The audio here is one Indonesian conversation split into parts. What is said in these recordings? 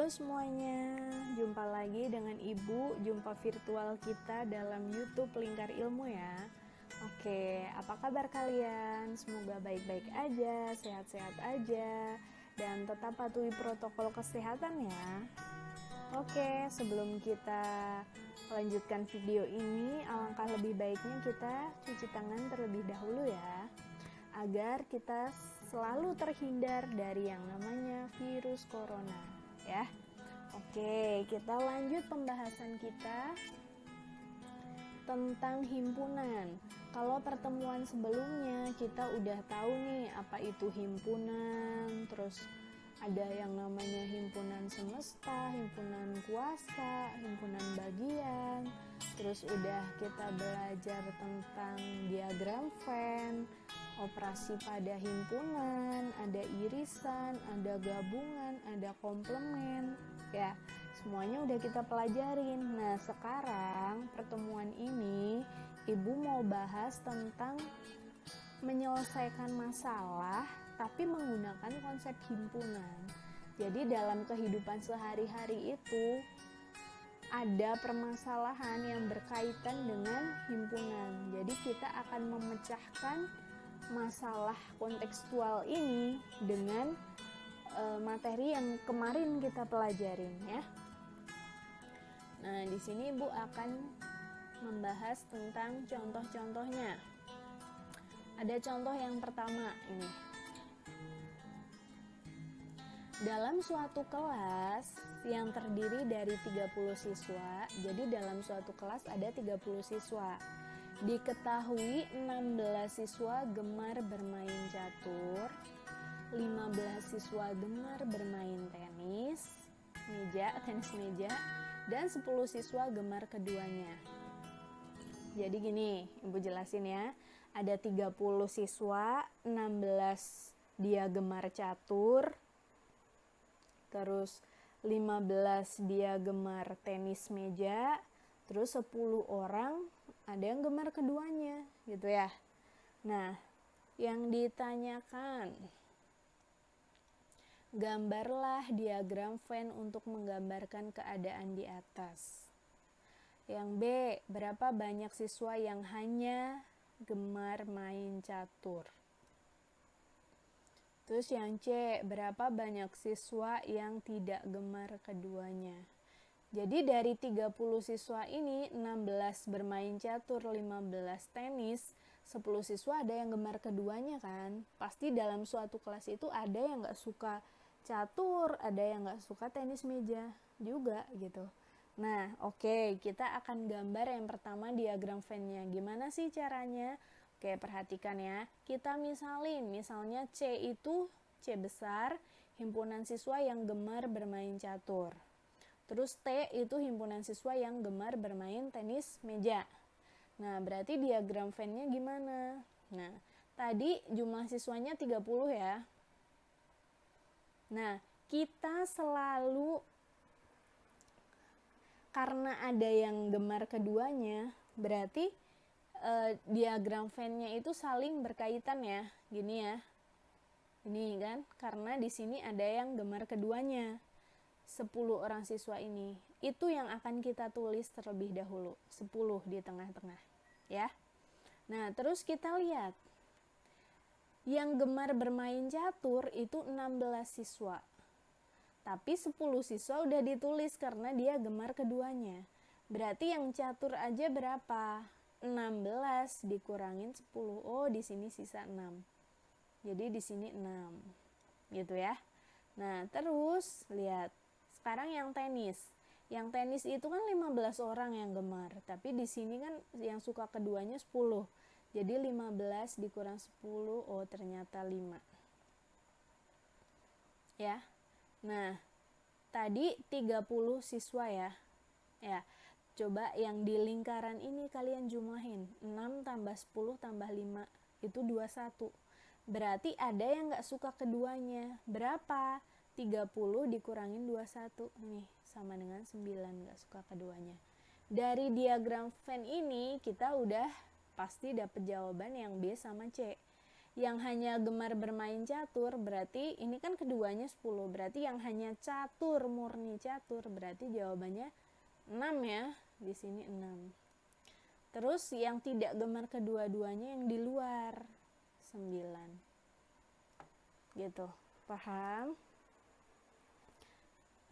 Halo semuanya, jumpa lagi dengan Ibu, jumpa virtual kita dalam YouTube Lingkar Ilmu ya. Oke, apa kabar kalian? Semoga baik-baik aja, sehat-sehat aja, dan tetap patuhi protokol kesehatan ya. Oke, sebelum kita lanjutkan video ini, alangkah lebih baiknya kita cuci tangan terlebih dahulu ya, agar kita selalu terhindar dari yang namanya virus corona ya. Oke, kita lanjut pembahasan kita tentang himpunan. Kalau pertemuan sebelumnya kita udah tahu nih apa itu himpunan, terus ada yang namanya himpunan semesta, himpunan kuasa, himpunan bagian. Terus udah kita belajar tentang diagram Venn, operasi pada himpunan, ada irisan, ada gabungan, ada komplement. Ya, semuanya udah kita pelajarin. Nah, sekarang pertemuan ini Ibu mau bahas tentang menyelesaikan masalah tapi menggunakan konsep himpunan. Jadi dalam kehidupan sehari-hari itu ada permasalahan yang berkaitan dengan himpunan. Jadi kita akan memecahkan masalah kontekstual ini dengan materi yang kemarin kita pelajarin ya. Nah, di sini Ibu akan membahas tentang contoh-contohnya. Ada contoh yang pertama ini. Dalam suatu kelas yang terdiri dari 30 siswa, jadi dalam suatu kelas ada 30 siswa. Diketahui 16 siswa gemar bermain catur, 15 siswa gemar bermain tenis meja, dan 10 siswa gemar keduanya. Jadi gini, Ibu jelasin ya. Ada 30 siswa, 16 dia gemar catur, terus 15 dia gemar tenis meja, terus 10 orang ada yang gemar keduanya, gitu ya. Nah, yang ditanyakan, gambarlah diagram Venn untuk menggambarkan keadaan di atas. Yang B, berapa banyak siswa yang hanya gemar main catur? Terus yang C, berapa banyak siswa yang tidak gemar keduanya? Jadi dari 30 siswa ini, 16 bermain catur, 15 tenis, 10 siswa ada yang gemar keduanya kan? Pasti dalam suatu kelas itu ada yang gak suka catur, ada yang gak suka tenis meja juga gitu. Nah, oke, kita akan gambar yang pertama diagram Venn-nya. Gimana sih caranya? Oke, perhatikan ya. Kita misalnya C itu C besar, himpunan siswa yang gemar bermain catur. Terus T itu himpunan siswa yang gemar bermain tenis meja. Nah, berarti diagram Venn-nya gimana? Nah, tadi jumlah siswanya 30 ya. Nah, kita selalu karena ada yang gemar keduanya, berarti diagram Venn-nya itu saling berkaitan ya. Gini ya. Ini kan, karena di sini ada yang gemar keduanya. 10 orang siswa ini. Itu yang akan kita tulis terlebih dahulu. 10 di tengah-tengah. Ya. Nah, terus kita lihat. Yang gemar bermain catur itu 16 siswa. Tapi 10 siswa udah ditulis karena dia gemar keduanya. Berarti yang catur aja berapa? 16 dikurangin 10. Oh, di sini sisa 6. Jadi di sini 6. Gitu ya. Nah, terus lihat. Sekarang yang tenis. Yang tenis itu kan 15 orang yang gemar, tapi di sini kan yang suka keduanya 10. Jadi 15 dikurang 10, oh ternyata 5. Ya. Nah, tadi 30 siswa ya. Ya, coba yang di lingkaran ini kalian jumlahin. 6 tambah 10 tambah 5 itu 21. Berarti ada yang gak suka keduanya. Berapa? 30 dikurangin 21. Nih, sama dengan 9 gak suka keduanya. Dari diagram Venn ini kita udah pasti dapet jawaban yang B sama C. yang hanya gemar bermain catur, berarti ini kan keduanya 10, berarti yang hanya catur, murni catur, berarti jawabannya 6 ya, di sini 6. Terus yang tidak gemar kedua-duanya yang di luar, 9. Gitu, paham?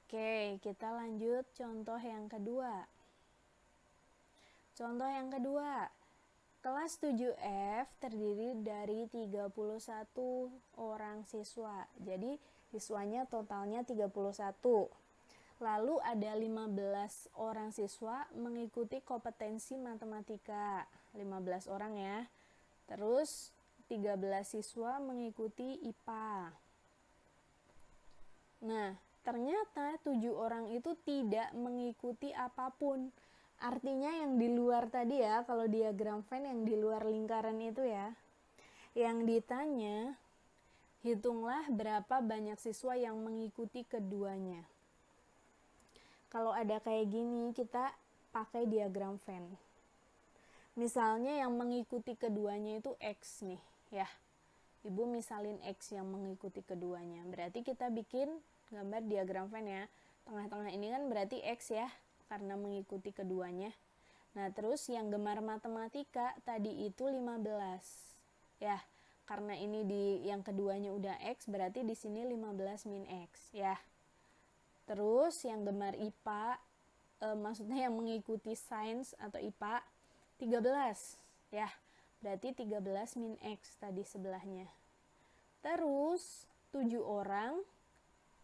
Oke, kita lanjut contoh yang kedua. Contoh yang kedua, kelas 7F terdiri dari 31 orang siswa. Jadi siswanya totalnya 31. Lalu ada 15 orang siswa mengikuti kompetensi matematika. 15 orang ya. Terus 13 siswa mengikuti IPA. Nah, ternyata 7 orang itu tidak mengikuti apapun. Artinya yang di luar tadi ya, kalau diagram Venn yang di luar lingkaran itu ya. Yang ditanya, hitunglah berapa banyak siswa yang mengikuti keduanya. Kalau ada kayak gini, kita pakai diagram Venn. Misalnya yang mengikuti keduanya itu X nih, ya. Ibu misalin X yang mengikuti keduanya. Berarti kita bikin gambar diagram Venn ya. Tengah-tengah ini kan berarti X ya, karena mengikuti keduanya. Nah, terus yang gemar matematika tadi itu 15. Ya, karena ini di yang keduanya udah X, berarti di sini 15 min X, ya. Terus yang gemar IPA, maksudnya yang mengikuti sains atau IPA, 13. Ya, berarti 13 min X tadi sebelahnya. Terus 7 orang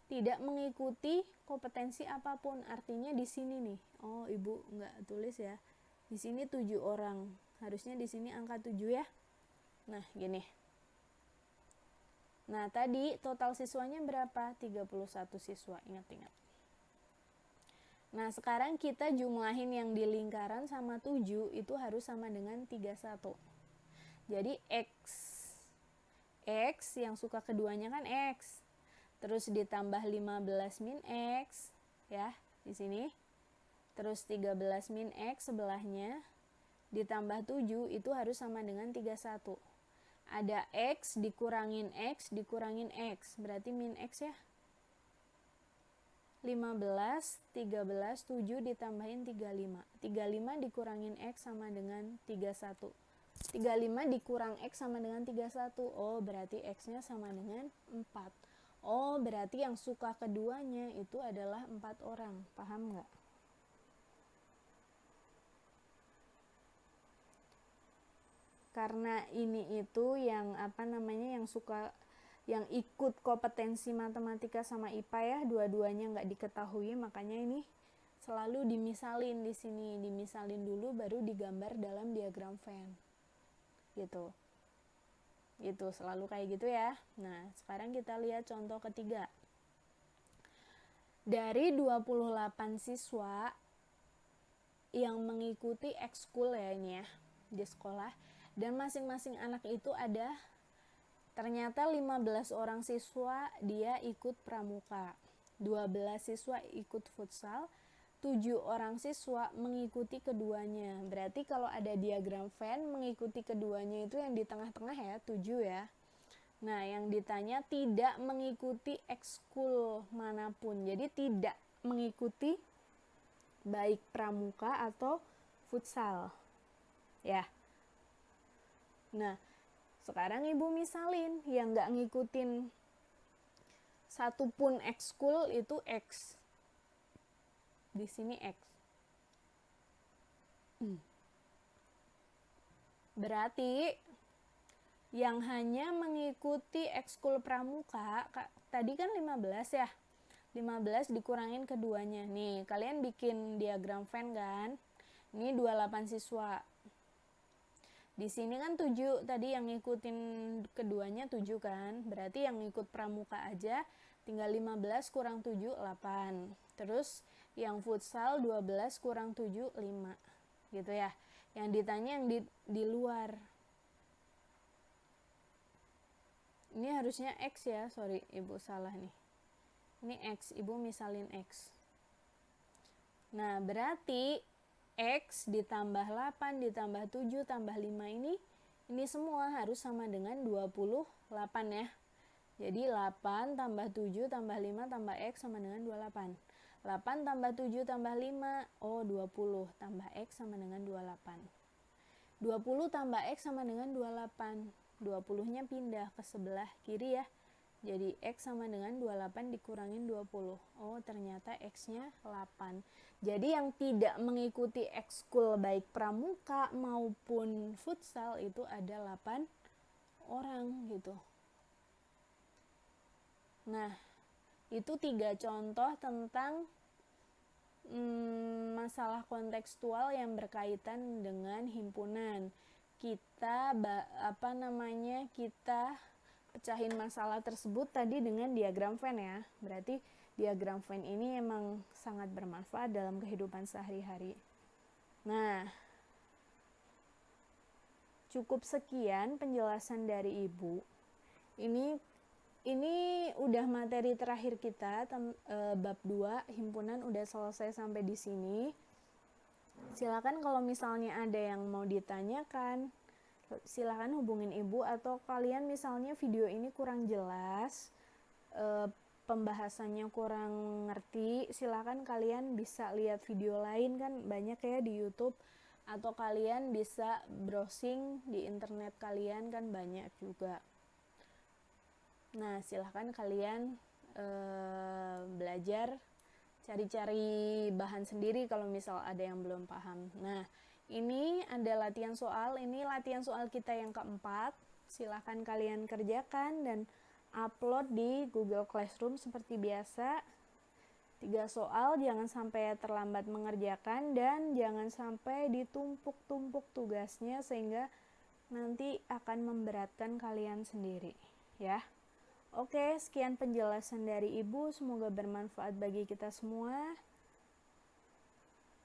tidak mengikuti kompetensi apapun, artinya di sini nih. Oh, ibu nggak tulis ya. Di sini 7 orang, harusnya di sini angka 7 ya. Nah, gini. Nah, tadi total siswanya berapa? 31 siswa, ingat-ingat. Nah, sekarang kita jumlahin yang di lingkaran sama 7, itu harus sama dengan 31. Jadi X yang suka keduanya kan X. Terus ditambah 15 min X, ya, di sini. Terus 13 min X sebelahnya, ditambah 7, itu harus sama dengan 31. Ada X dikurangin X, berarti min X ya. 15, 13, 7 ditambahin 35. 35 dikurangin X sama dengan 31. 35 dikurang X sama dengan 31. Oh, berarti X-nya sama dengan 4. Oh, berarti yang suka keduanya itu adalah 4 orang. Paham nggak? Karena ini itu yang yang suka, yang ikut kompetensi matematika sama IPA ya, dua-duanya nggak diketahui, makanya ini selalu dimisalin di sini, dimisalin dulu baru digambar dalam diagram Venn. Gitu, selalu kayak gitu ya. Nah, sekarang kita lihat contoh ketiga. Dari 28 siswa yang mengikuti ekskul ya ini ya, di sekolah, dan masing-masing anak itu ada ternyata 15 orang siswa dia ikut pramuka, 12 siswa ikut futsal, 7 orang siswa mengikuti keduanya. Berarti kalau ada diagram Venn, mengikuti keduanya itu yang di tengah-tengah ya, 7 ya. Nah, yang ditanya tidak mengikuti ekskul manapun. Jadi tidak mengikuti baik pramuka atau futsal. Ya. Nah, sekarang ibu misalin yang nggak ngikutin satupun ekskul itu X. Di sini X. Berarti yang hanya mengikuti ekskul pramuka, tadi kan 15 ya. 15 dikurangin keduanya. Nih, kalian bikin diagram Venn kan? Ini 28 siswa. Di sini kan 7, tadi yang ngikutin keduanya 7 kan? Berarti yang ngikut pramuka aja tinggal 15 kurang 7, 8. Terus yang futsal 12 kurang 7, 5. Gitu ya. Yang ditanya yang di luar. Ini harusnya X ya, sorry ibu salah nih. Ini X, ibu misalin X. Nah, berarti X ditambah 8 ditambah 7 tambah 5 ini Ini semua harus sama dengan 28 ya. Jadi 8 tambah 7 tambah 5 tambah X sama dengan 28. 8 tambah 7 tambah 5, 20 tambah X sama dengan 28. 20 tambah X sama dengan 28. 20-nya pindah ke sebelah kiri ya. Jadi X sama dengan 28 dikurangin 20. Ternyata X-nya 8. Jadi yang tidak mengikuti ekskul baik pramuka maupun futsal itu ada 8 orang gitu. Nah, itu 3 contoh tentang masalah kontekstual yang berkaitan dengan himpunan. Kita pecahin masalah tersebut tadi dengan diagram Venn ya. Berarti diagram Venn ini emang sangat bermanfaat dalam kehidupan sehari-hari. Nah, cukup sekian penjelasan dari Ibu. Ini udah materi terakhir kita, bab 2 himpunan udah selesai sampai di sini. Silakan kalau misalnya ada yang mau ditanyakan, silakan hubungin Ibu, atau kalian misalnya video ini kurang jelas, pembahasannya kurang ngerti, silakan kalian bisa lihat video lain, kan banyak ya di YouTube, atau kalian bisa browsing di internet kalian, kan banyak juga. Nah, silahkan kalian belajar, cari-cari bahan sendiri kalau misal ada yang belum paham. Nah, ini ada latihan soal, ini latihan soal kita yang keempat. Silahkan kalian kerjakan dan upload di Google Classroom seperti biasa. 3 soal, jangan sampai terlambat mengerjakan dan jangan sampai ditumpuk-tumpuk tugasnya sehingga nanti akan memberatkan kalian sendiri ya. Oke, sekian penjelasan dari Ibu, semoga bermanfaat bagi kita semua.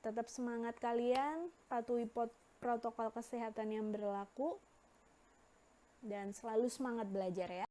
Tetap semangat kalian, patuhi protokol kesehatan yang berlaku, dan selalu semangat belajar ya.